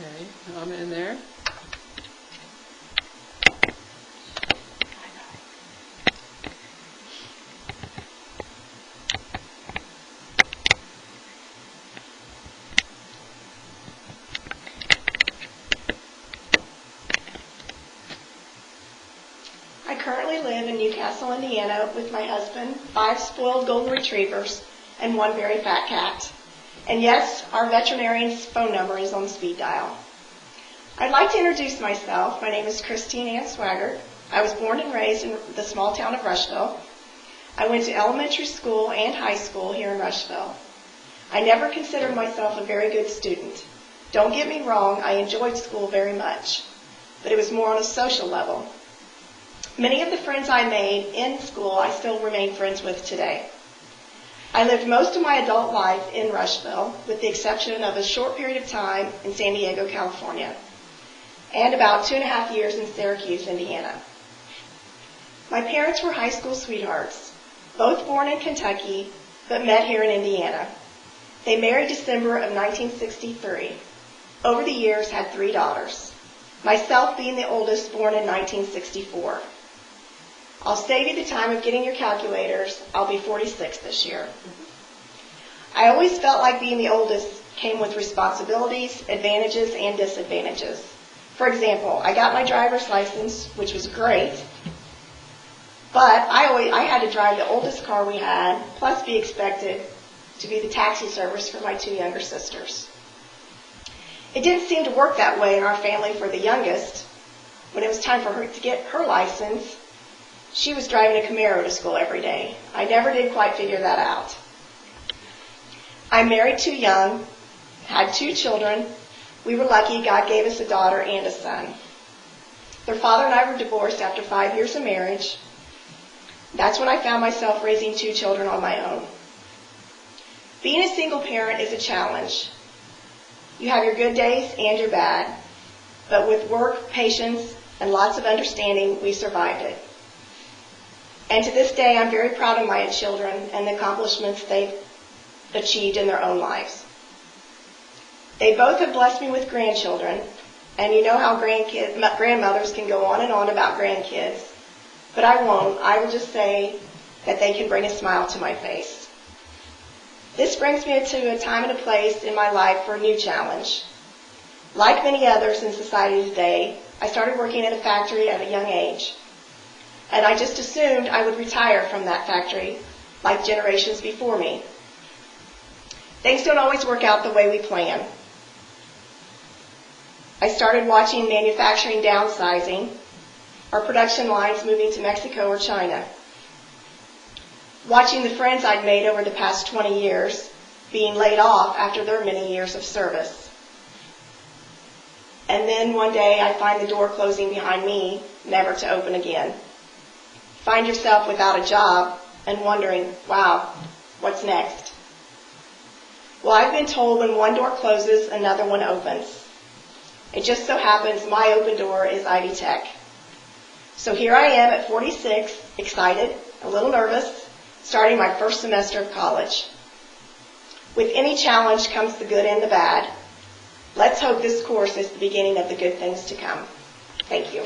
Okay, I'm in there. I currently live in Newcastle, Indiana with my husband, 5 spoiled golden retrievers, and 1 very fat cat. And yes, our veterinarian's phone number is on speed dial. I'd like to introduce myself. My name is Christine Ann Swaggart. I was born and raised in the small town of Rushville. I went to elementary school and high school here in Rushville. I never considered myself a very good student. Don't get me wrong, I enjoyed school very much, but it was more on a social level. Many of the friends I made in school I still remain friends with today. I lived most of my adult life in Rushville, with the exception of a short period of time in San Diego, California, and about 2.5 years in Syracuse, Indiana. My parents were high school sweethearts, both born in Kentucky, but met here in Indiana. They married December of 1963. Over the years, had 3 daughters, myself being the oldest, born in 1964. I'll save you the time of getting your calculators. I'll be 46 this year. I always felt like being the oldest came with responsibilities, advantages, and disadvantages. For example, I got my driver's license, which was great, but I had to drive the oldest car we had, plus be expected to be the taxi service for my 2 younger sisters. It didn't seem to work that way in our family for the youngest. When it was time for her to get her license, she was driving a Camaro to school every day. I never did quite figure that out. I married too young, had 2 children. We were lucky God gave us a daughter and a son. Their father and I were divorced after 5 years of marriage. That's when I found myself raising 2 children on my own. Being a single parent is a challenge. You have your good days and your bad, but with work, patience, and lots of understanding, we survived it. And to this day, I'm very proud of my children and the accomplishments they've achieved in their own lives. They both have blessed me with grandchildren, and you know how grandmothers can go on and on about grandkids, but I won't. I will just say that they can bring a smile to my face. This brings me to a time and a place in my life for a new challenge. Like many others in society today, I started working at a factory at a young age. And I just assumed I would retire from that factory, like generations before me. Things don't always work out the way we plan. I started watching manufacturing downsizing, our production lines moving to Mexico or China. Watching the friends I'd made over the past 20 years being laid off after their many years of service. And then one day I find the door closing behind me, never to open again. Find yourself without a job and wondering, wow, what's next? Well, I've been told when one door closes, another one opens. It just so happens my open door is Ivy Tech. So here I am at 46, excited, a little nervous, starting my first semester of college. With any challenge comes the good and the bad. Let's hope this course is the beginning of the good things to come. Thank you.